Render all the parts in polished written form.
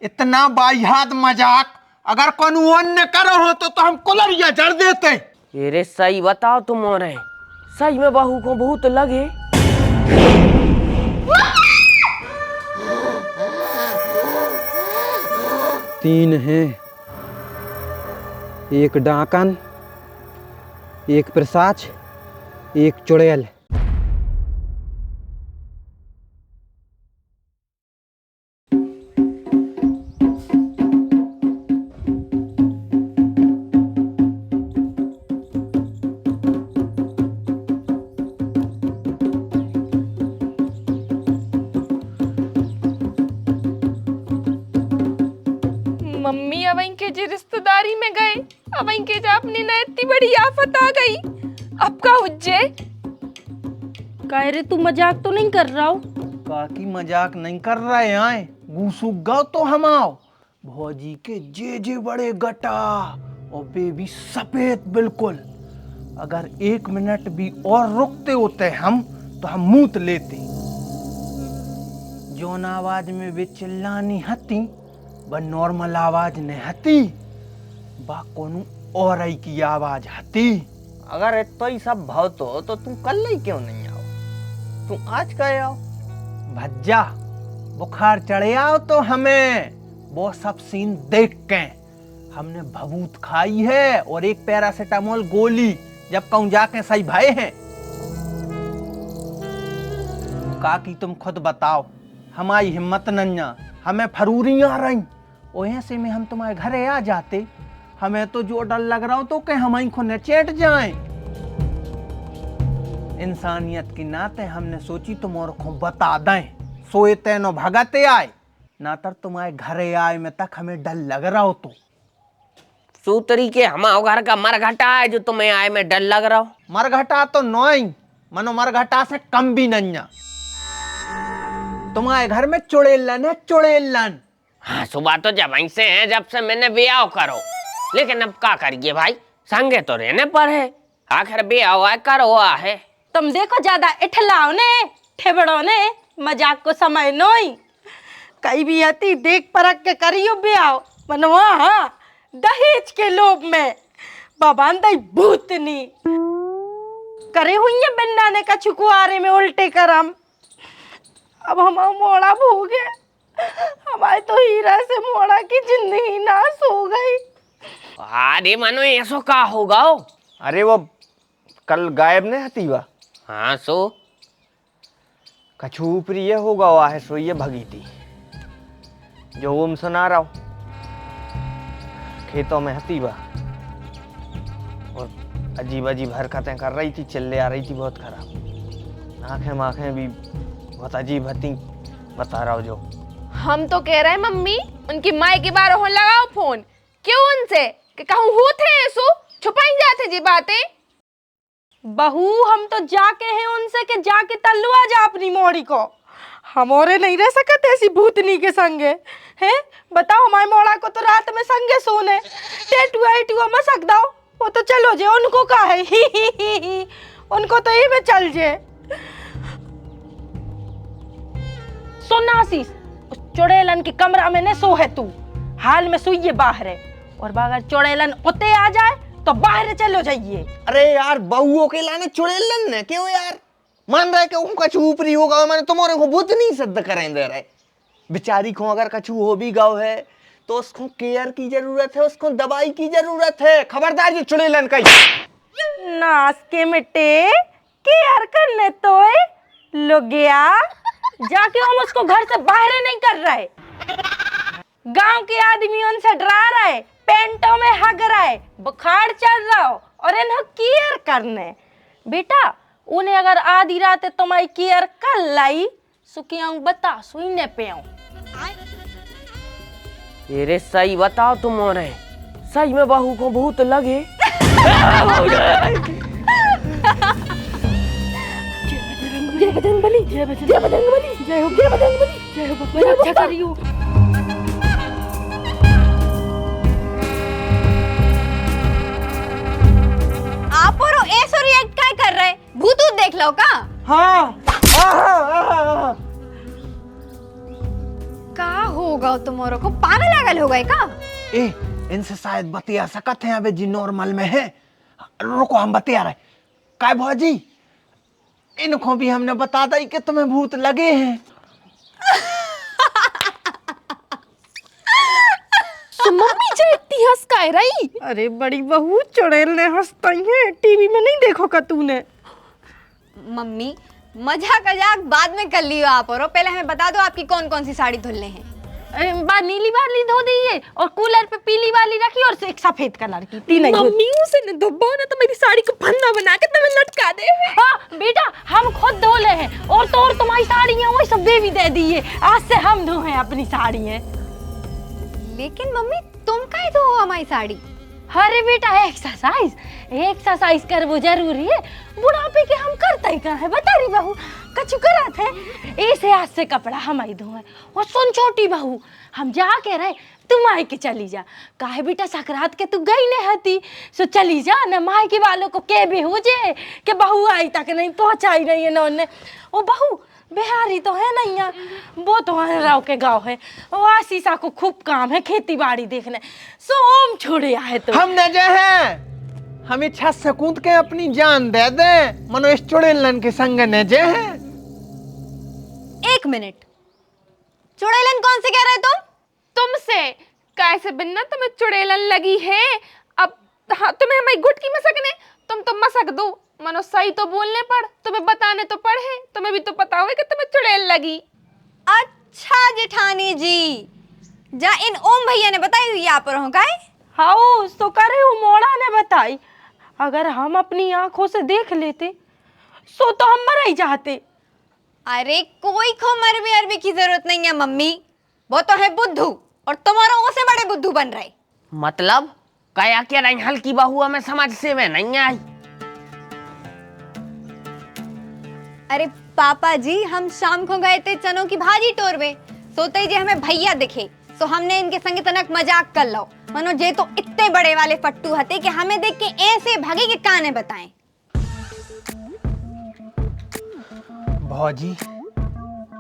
इतना बाहियात मजाक अगर कौन अन्य करो हो तो हम कुलरिया जड़ देते। अरे सही बताओ तुम और सही में बहू को बहुत लगे। तीन हैं, एक डाकन, एक पिशाच, एक चुड़ैल। मम्मी अब इनके जी रिश्तेदारी में गए, अब इनके जा अपनी न इतनी बड़ी आफत आ गई। अब का हुज्जे? कह रे तू मजाक तो नहीं कर रहा हो? काकी मजाक नहीं कर रहे हैं, गूसू गाओ तो हम आओ। भौजी के जे बड़े गटा और बेबी सफेद बिल्कुल। अगर 1 मिनट भी और रुकते होते हम तो हम मूत लेते। जोन आवाज में वे चिल्लानी हती वह नॉर्मल आवाज नहीं हती, बा कोनू और आई की आवाज हती। अगर इतना ही सब भाव तो तुम कल ही क्यों नहीं आओ? तुम आज कहे आओ? भज्जा बुखार चढ़े आओ तो हमें वो सब सीन देख के हमने भभूत खाई है और एक पैरासिटामोल गोली जब कहूं जाके सही भय हैं। काकी तुम खुद बताओ, हमारी हिम्मत नन्या, हमें फरूरी आ रही और ऐसे में हम तुम्हारे घरे आ जाते, हमें तो जो डर लग रहा हो तो कि हम खुद चेट जाएं। इंसानियत की नाते हमने सोची तुम और को बता दें, सोए तेनो भगते आए ना तर तुम्हारे घरे आए में तक हमें डर लग रहा हो। तो सू तरीके हमारे घर का मरघटा है जो तुम्हें आए में डर लग रहा हो? मरघटा तो नोई मनो मरघटा से कम भी नहीं। तुम्हारे घर में चुड़ैलन है, चुड़ैलन। हाँ सुबह तो जब से है जब से मैंने ब्याह करो, लेकिन अब क्या करिए भाई, संगे तो रहने पर है, आखिर ब्याह हुआ करो हुआ है। तुम देखो ज्यादा इठलाओ ने ठेबड़ो ने मजाक को समय नोई कई भी आती देख परख के करियो ब्याह मनवा। हाँ दहेज के लोभ में बाबांदा भूतनी करे हुई है बिन्ना ने कछु कुआरे में उल्टे करम। अब हम मोड़ा भोगे, हमारे तो हीरा से मोड़ा की जिंदगी नाश हो गई। अरे मनो ऐसो का होगा? अरे वो कल गायब नहीं हती वा। हाँ सो कछु ऊपरी ये होगा हुआ है, सो ये भगी थी जो ओम सुना रहा हूँ। खेतों में हती वा और अजीब अजीब हरकतें कर रही थी, चिल्ले आ रही थी बहुत खराब, आंखें माखें भी बहुत अजीब हती। बता रहा हूँ जो हम तो कह रहे हैं मम्मी उनकी माई के बारे में लगाओ फोन। क्यों उनसे कि कहूँ होते हैं सो छुपाई जाते जी बातें। बहू हम तो जाके हैं उनसे कि जाके तल्लुआ जा अपनी मोड़ी को, हम और नहीं रह सकते ऐसी भूतनी के संगे हैं। बताओ हमारे मोड़ा को तो रात में संगे सोने टेटुआ मसक दो, वो तो चलो जे उनको का है ही। उनको तो ये में चल जे। सोना आशीष उस चुड़ैलन की कमरा में ने सो है तू, हाल में सोइए बाहर है, और अगर चुड़ैलन उते आ जाए तो बाहर चलो जाइए। अरे यार बहुओं के लाने चुड़ैलन ने क्यों यार? मान रहे कि उनका ऊपरी होगा, मैंने तुम्हारे को बुद्ध नहीं सिद्ध करें दे रहे। बेचारी को अगर कछु हो भी गाँव है तो उसको केयर की जरूरत है, उसको दवाई की जरूरत है। खबरदार ये चुड़ैलन का नास के मिटे केयर करने तो लो गया जाके हम उसको घर से बाहर नहीं कर रहे। गांव के आदमी उनसे डरा रहे, पेंटों में हग रहे, बुखार चल रहा हो और इन्हें केयर करने। बेटा उन्हें अगर आधी रात तुम्हारी केयर कर लाई सुखियाऊं बता सुईने पे आऊं। अरे सही बताओ तुम और सही में बहू को बहुत लगे। जय बजरंगबली, जय बजरंगबली, जय हो बजरंगबली, जय हो बड़ा अच्छा करियो। आप और ऐसे रिएक्ट काय कर रहे? भूत देख लो का? हाँ का होगा गो तुम्हारो को पागल आगल हो गए का? ए इनसे शायद बतिया सकत है अबे जी, नॉर्मल में है। रुको हम बतिया रहे। काय भौजी, इनको भी हमने बता दी कि तुम्हें भूत लगे हैं। तो मम्मी जो इतनी हंस का रही। अरे बड़ी बहू चुड़ैल ने हंसती है, टीवी में नहीं देखो का तूने? मम्मी मजाक मजाक बाद में कर लियो आप, और पहले हमें बता दो आपकी कौन कौन सी साड़ी धुलने हैं। बार नीली वाली धो दी है और कूलर पे पीली वाली रखी और एक सफेद कलर की, तीन ही धो। मम्मी उसे न धोबो ना तो मेरी साड़ी को फंदा बना के तुम्हें लटका दे। हाँ बेटा, हम खुद धो ले हैं और तो और तुम्हारी साड़ी है वही सब बेबी दे दी है। आज से हम धोए अपनी साड़ी है। लेकिन मम्मी तुम काहे धो हमारी साड़ी? अरे बेटा एक्सरसाइज कर वो जरूरी है। बुढ़ापे के हम करता ही कहाँ है, बता रही बहू कछु करत है। ऐसे आज से कपड़ा हम ही धोए। और सुन छोटी बहू, हम जा के रहे तुम आई के चली जा। काहे बेटा सकरात के तू गई नहीं हती, सो चली जा न। माई के वालों को के भी हो जे कि बहू आई तक नहीं पहुंचाई नहीं है नौने। ओ बहू बिहारी तो है नहीं यार, वो तो राव के गाँव है। वो आशीषा को खूब काम है खेती बाड़ी देखने, सो ओम छोड़े आए तो हम न जे हैं, हम इच्छा से कूद के अपनी जान दे दे मनो इस चुड़ैलन के संग न जे हैं। 1 मिनट, चुड़ैलन कौन से कह रहे तुम? तुमसे कैसे बिन्ना तुम्हें चुड़ैलन लगी है? अब हाँ, तुम्हें हमारी गुटकी मसकने, तुम तो मसक दो। मनो सही तो बोलने पड़, तुम्हें बताने तो पड़े। तुम्हें भी तो पता होगा कि तुम्हें चुड़ैल लगी। अच्छा जेठानी जी, जा इन ओम भैया ने बताई हुई आप रहो का है? हाँ तो करे हूँ, मोड़ा ने बताई। अगर हम अपनी आंखों से देख लेते सो तो हम मर ही जाते। अरे कोई को मरवी अरवी की जरूरत नहीं है मम्मी, वो तो है बुद्धू और तुम्हारा उससे बड़े बुद्धू बन रहे। मतलब कया क्या रही हल्की बहू में समझ से में नहीं आई। अरे पापा जी, हम शाम को गए थे चनों की भाजी टोरवे, सोते ही जे हमें भैया दिखे तो हमने इनके संग तनक मजाक कर लो। मनो जे तो इतने बड़े वाले फट्टू हते कि हमें देख के ऐसे भागे के काने बताएं। भौजी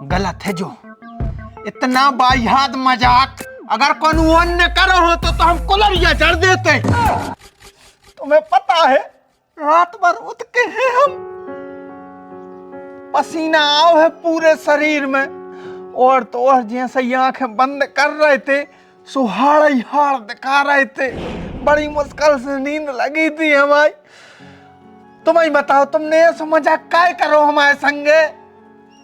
गलत है जो, इतना बायात मजाक अगर कौन अन्य करो हो तो हम कुलरिया चढ़ देते। तुम्हें पता है रात भर उठ के हैं हम, पसीना आओ है पूरे शरीर में, और तो और जैसे आंखें बंद कर रहे थे सुहाड़ ही हाड़ दिखा रहे थे। बड़ी मुश्किल से नींद लगी थी हमारी। तुम ही बताओ, तुमने ये समझा काय करो हमारे संगे?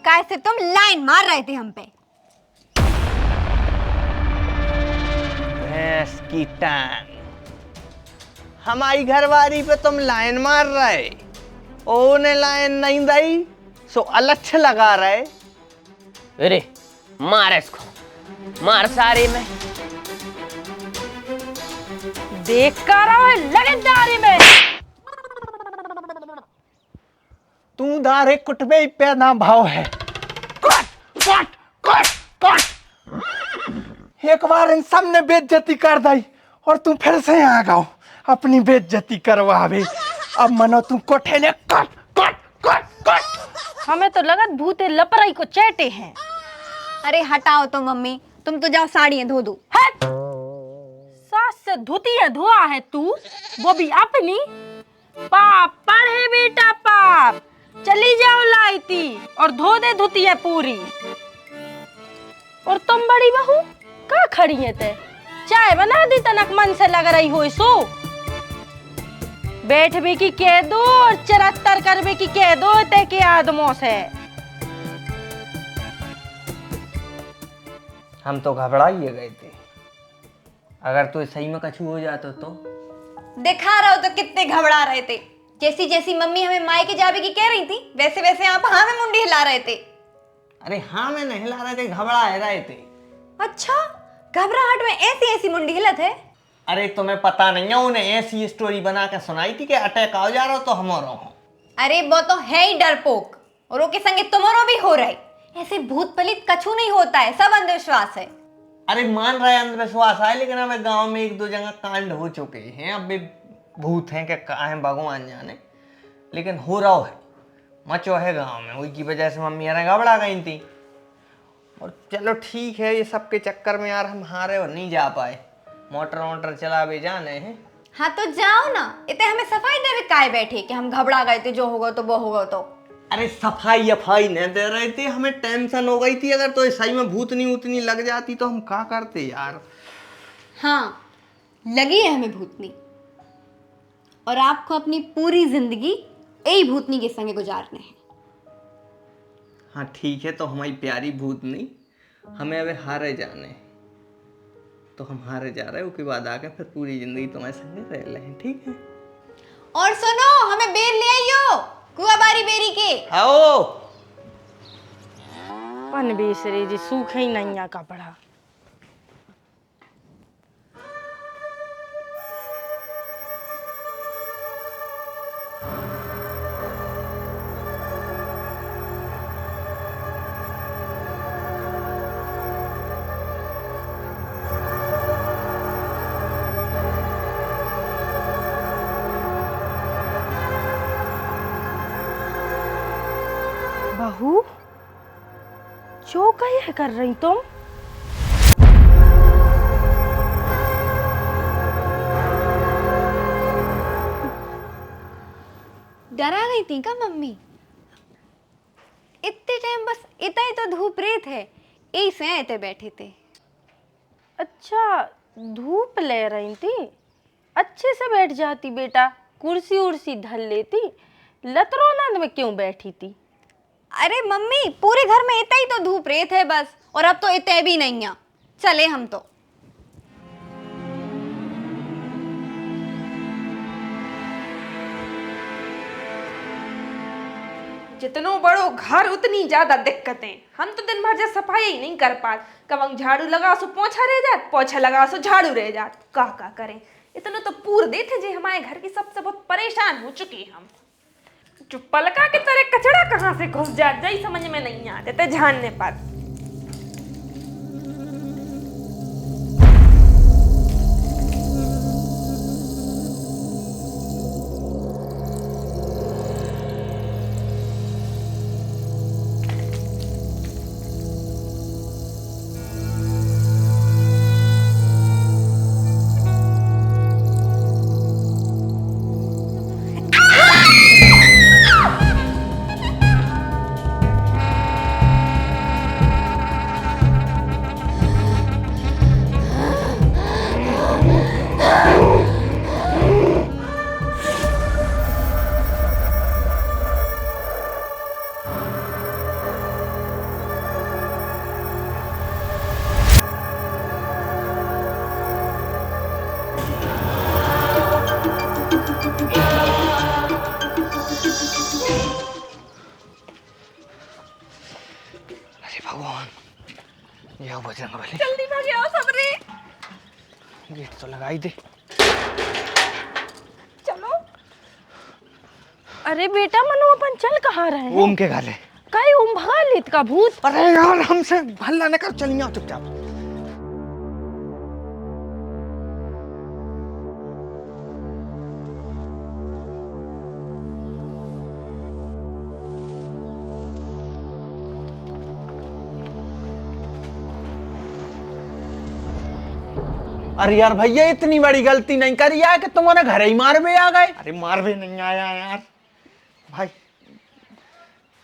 कैसे तुम लाइन मार रहे थे हम पे? भैंस की टांग, हमारी घरवारी पे तुम लाइन मार रहे, उन्हें लाइन नहीं दई सो अलछ लगा रहे। अरे मार इसको, मार सारे में देख कर रहा लगेदारी में। तू दारे कुटबे ही पैदा भाव है। Cut cut cut cut. एक बार इन सब ने बेइज्जती कर दी और तू फिर से आ गाओ अपनी बेइज्जती करवावे। अब मनो तू कोठे ने कट कट कट कट। हमें तो लगा भूते लपराई को चैटे हैं। अरे हटाओ तो मम्मी, तुम तो जाओ साड़ियाँ धो दो। सास से धोतिया धोआ है तू, वो भी अपनी। पाप पढ़े बेटा पाप, चली जाओ लाइती और धो दे धोतिया पूरी। और तुम बड़ी बहू कहाँ खड़ी है ते? चाय बना दी तनक मन से लग रही हो सो। बैठ भी की कह दो और चरत्तर कर भी की कह दो ते के आदमों से। हम तो घबराइए गए थे, अगर तू सही में कछु हो जाता तो। दिखा रहा हो तो कितने घबरा रहे थे। जैसी जैसी मम्मी हमें मायके जावे की कह रही थी, वैसे वैसे आप हाँ में मुंडी हिला रहे थे। अरे हाँ मैं नहीं हिला रहे थे, घबरा रहे थे। अच्छा, घबराहट में ऐसी ऐसी मुंडी हिलत है? अरे तुम्हें पता नहीं है, उन्हें ऐसी स्टोरी बना के सुनाई थी कि अटैक आ जा रहा हो तो हम रहो। अरे वो तो है ही डरपोक, और वो के संगे तुम्हारो भी हो रहे। ऐसे भूत पलित कछु नहीं होता है, सब अंधविश्वास है। अरे मान रहा है अंधविश्वास है, लेकिन हमें गांव में 1-2 जगह कांड हो चुके हैं। अब भी भूत हैं कि क्या है भगवान जाने, लेकिन हो रहा है, मचो है गांव में। वही की वजह से मम्मी यार घबरा गई थी। और चलो ठीक है, ये सबके चक्कर में यार हम हारे और नहीं जा पाए। मोटर वोटर चला भी जाने हैं। हाँ तो जाओ ना, इतने हमें सफाई दे काय बैठे कि हम घबरा गए थे, जो होगा तो वो होगा तो। अरे सफाई अफाई नहीं दे रहे थे, हमें टेंशन हो गई थी। अगर तो सही में भूतनी उतनी लग जाती तो हम क्या करते यार। हाँ लगी है हमें भूतनी, और आपको अपनी पूरी जिंदगी यही भूतनी के संगे गुजारने हैं। हाँ ठीक है, तो हमारी प्यारी भूतनी, हमें अबे हारे जाने, तो हम हारे जा रहे हैं। उसके बाद आके फिर पूरी जिंदगी तुम्हारे संगे रह रहे हैं, ठीक है। और सुनो, हमें बेर ले आइयो कुआबारी बेरी के। आओ। पन बेसरे जी सूखे ही नहीं आ कपड़ा। बहू जो कहे कर रही तुम? डरा गई थी क्या मम्मी? इतने टाइम बस इतना ही तो धूप रेत है, यही से आए बैठे थे। अच्छा धूप ले रही थी, अच्छे से बैठ जाती बेटा, कुर्सी उर्सी धर लेती। लतरोनंद में क्यों बैठी थी? अरे मम्मी पूरे घर में इतना ही तो धूप रेत है बस, और अब तो इतने भी नहीं है। चले हम तो। जितनो बड़ो घर उतनी ज्यादा दिक्कतें। हम तो दिन भर जब सफाई ही नहीं कर पात, कब झाड़ू लगाओ सो पोछा रह जात, पोछा लगाओ सो झाड़ू रह जात। का करें, इतना तो पूर देते जे हमारे घर की सबसे बहुत परेशान हो चुके हम। जो पलका की तरह कचड़ा कहाँ से घुस जात जाई समझ में नहीं आते ते जानने पर। जाओ बजरंगबली, जल्दी भागे आओ सबरे। गेट तो लगाई दे। चलो। अरे बेटा मनो अपन चल कहाँ रहे हैं? ओम के घर है। काई ओम भगा लेत का भूत? अरे यार हमसे हल्ला न कर, चल आओ चुपचाप। अरे यार भैया इतनी बड़ी गलती नहीं करी है कि तुम्हारे घर ही मारवे आ गए। अरे मारवे नहीं आया यार भाई,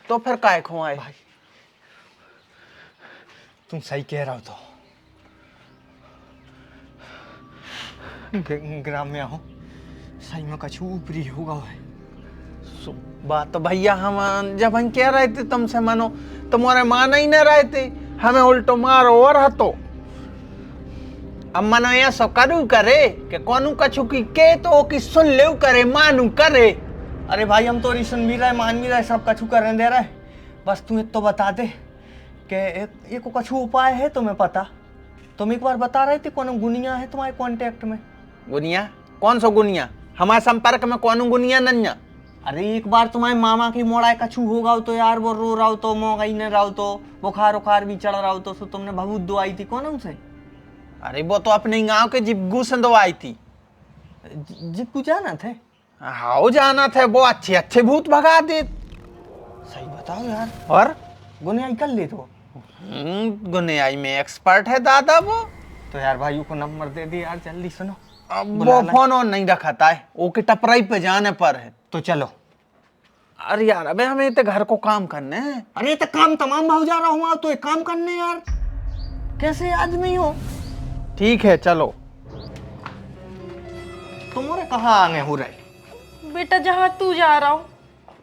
तो फिर काय खो आए? भाई तुम सही कह रहा हो, तो ग्राम में आओ सही में कछु ऊपरी होगा है। बात तो भैया हम जब हम कह रहे थे तुमसे मानो, तुम्हारे मान ही न रहे थे, हमें उल्टो मारो और हतो। अब मनो ऐसा करू करे कि कौनू कछु की के तो कि सुन ले करे, मानू करे। अरे भाई हम तो सुन भी रहे, मान भी रहे, सब कछु करने दे रहे। बस तू तो बता दे कि एक कछु उपाय है तुम्हें पता? तुम एक बार बता रहे थे कौन गुनिया है तुम्हारे कांटेक्ट में। गुनिया? कौन सा गुनिया? हमारे संपर्क में कौन गुनिया नन्या? अरे एक बार तुम्हारे मामा की मोड़ा कछु होगा तो यार, वो रो रहा हो तो मोगा ही न रहा हो तो बुखार उखार भी चढ़ रहा हो तो तुमने भभूत दो आई थी कौन उनसे? अरे वो तो अपने गांव के जिग्गू से दो आई थी। जिग्गू जाना थे? हाँ जाना थे, वो अच्छे अच्छे भूत भगा दे। सही बताओ यार। और गुनिया कर ले तो गुनियाई में एक्सपर्ट है दादा वो। तो यार भाइयों को नंबर दे दी यार, जल्दी सुनो। अब वो फोन ऑन नहीं रखा है, ओके टपराई पे जाने पर है, तो चलो। अरे यार अबे हमें तो घर को काम करने हैं। अरे तो काम तमाम भाव जा रहा हूँ, तो एक काम करने यार, कैसे आदमी हो। ठीक है चलो। तुम्हारे कहाँ आगे हो रहे? बेटा जहाँ तू जा रहा हूँ।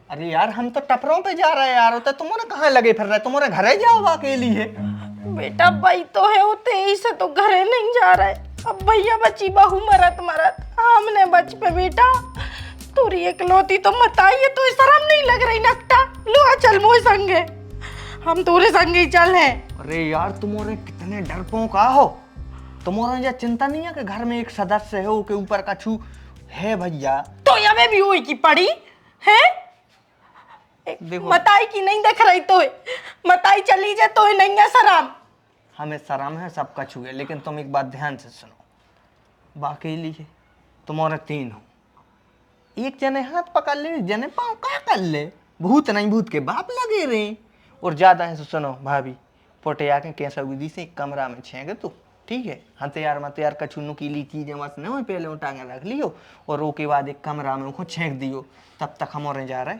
अरे यार हम तो टपरों पे जा रहे हैं यार, होता तुम्हारे कहाँ लगे फिर रहे, तुम्हारे घरे जाओ अकेली है। बेटा भाई तो है होते ही से तो घरे नहीं जा रहे। अब भैया बची बहू मरत मरत हमने बच पे बेटा। तोरी इकलौती तो मत आई है, तो शर्म नहीं लग रही नकटा। लो चल मोए संगे, हम तोरे संगे ही चल हैं। अरे यार तुम्हारे कितने डरपों का हो। तुम्हारा ये चिंता नहीं है कि घर में एक सदस्य है के ऊपर का छू है भैया। तो यमे भी हुई की पड़ी है। देखो मताई की नहीं देख रही तो मताई चली जाए तो नहीं है शर्म। हमें शर्म है सबका छू है, लेकिन तुम एक बात ध्यान से सुनो। बाकी लिए तुम्हारे 3 हो, एक जने हाथ पकड़ ले, जने पाँव का कर ले। भूत नहीं भूत के बाप लगे रहे। और ज्यादा है तो सुनो भाभी, पोटिया के कैसा विधि से एक कमरा में छेंगे तो ठीक है। हथियार मतयार कछु नुकीली चीजें मत न हो, पहले उठाके रख लियो और वो के बाद एक कमरा में उनको छेंक दियो। तब तक हम और जा रहे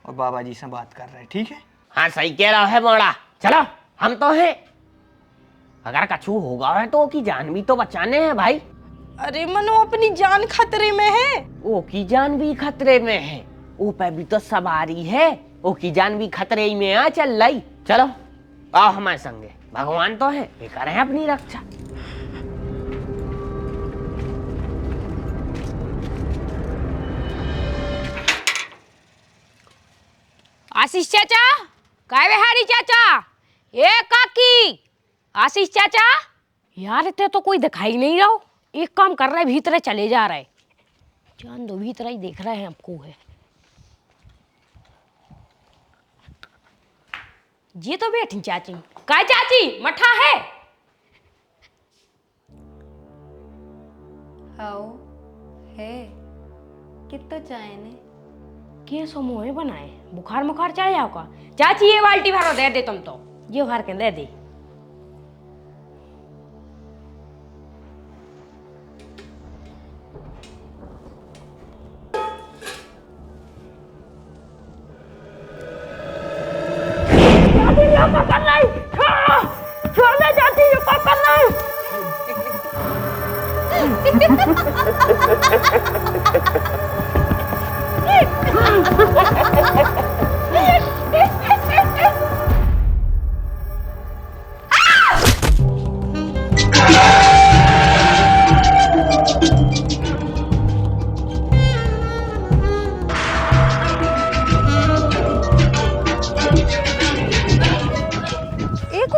और बाबा जी से बात कर रहे, ठीक है। हाँ सही कह रहा है मोड़ा, चलो हम तो हैं। अगर कछु होगा है तो की जान भी तो बचाने हैं भाई। अरे मनो अपनी जान खतरे में है। ओ की जान भी खतरे में है, ओ पे भी तो सवारी है, ओ की जान भी खतरे ही में आ चल लाई। चलो आओ हमारे संगे, भगवान तो है, वे करें अपनी रक्षा। आशीष चाचा, काय बिहारी चाचा, ए काकी, आशीष चाचा। यार इतने तो कोई दिखाई नहीं रहा। एक काम कर रहे भीतर चले जा रहे, जान दो भीतर ही देख रहे हैं आपको है। ये तो बैठी चाची। काय चाची मठा है? आओ है कितो चाय ने के समूह बनाए, बुखार मुखार चढ़ जाओ का। चाची ये बाल्टी भरो दे दे, तुम तो ये भर के दे दे।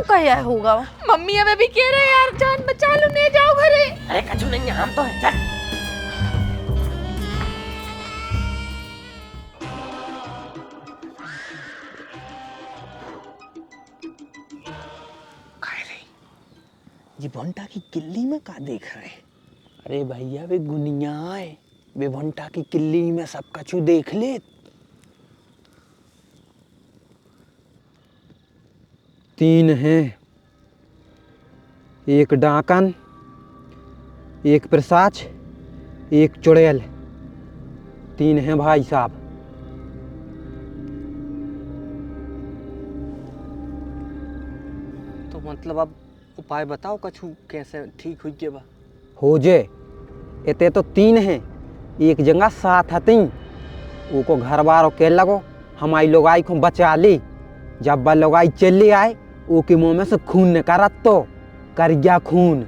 क्या होगा? मम्मी हमें भी कह रहे यार जान बचा लो, ले जाओ घरे। अरे कछु नहीं है, हम तो है, चल। ये भंटा की किल्ली में का देख रहे? अरे भैया वे गुनिया है, वे भंटा की किल्ली में सब कछु देख ले। तीन हैं, एक डाकन, एक प्रसाच, एक चुड़ैल। 3 हैं भाई साहब। तो मतलब अब उपाय बताओ कछु कैसे ठीक हुई के बा? हो जे एते तो 3 हैं, एक जगह 7 हती। उको घर बार के लगो हमारी लोगाई को बचा ली। जब वह लोगाई चली आए ओके मुँह में से खून निकालत तो कर गया खून।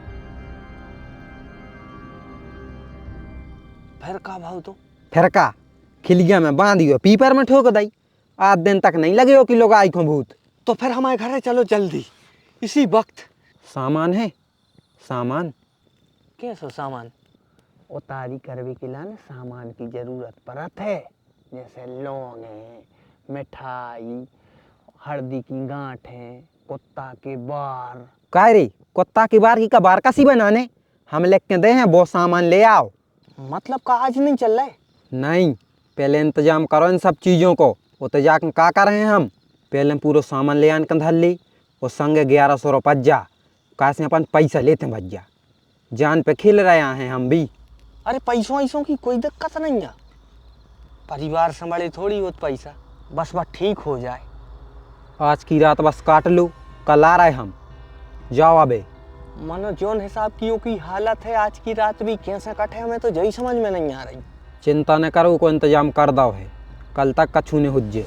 फिर का भाव तो? फिर का खिलिया में बांधियो, पीपर में ठोक दई। 8 दिन तक नहीं लगे हो कि लोग आई को भूत। तो फिर हमारे घरे चलो जल्दी, इसी वक्त। सामान है, सामान कैसा सामान? उतारी करवे के लिए सामान की जरूरत पड़त है, जैसे लौंग है, मिठाई, हल्दी की गांठ है, कुत्ता के बार। काय रे कुत्ता के बार की का बार कसी बनाने हम लेके के दे हैं, वो सामान ले आओ। मतलब का आज नहीं चल रहा है? नहीं, पहले इंतजाम करो इन सब चीज़ों को। वो तो जाकर का कर रहे हैं हम, पहले पूरा सामान ले आन के धर ली, और संगे 1100 रुपया कैसे अपन पैसा लेते हैं भैया। जान पे खेल रहे हैं हम भी। अरे पैसों ऐसों की कोई दिक्कत नहीं है, परिवार संभाले थोड़ी होत पैसा, बस ठीक हो जाए। आज की रात बस काट लो, कल आ रहे हम। जाओ अबे। मानो जोन हिसाब की हालत है आज की रात भी कैसे कटे हमें तो यही समझ में नहीं आ रही। चिंता न करो, को इंतजाम कर दो है, कल तक कछू ने हुज्जे।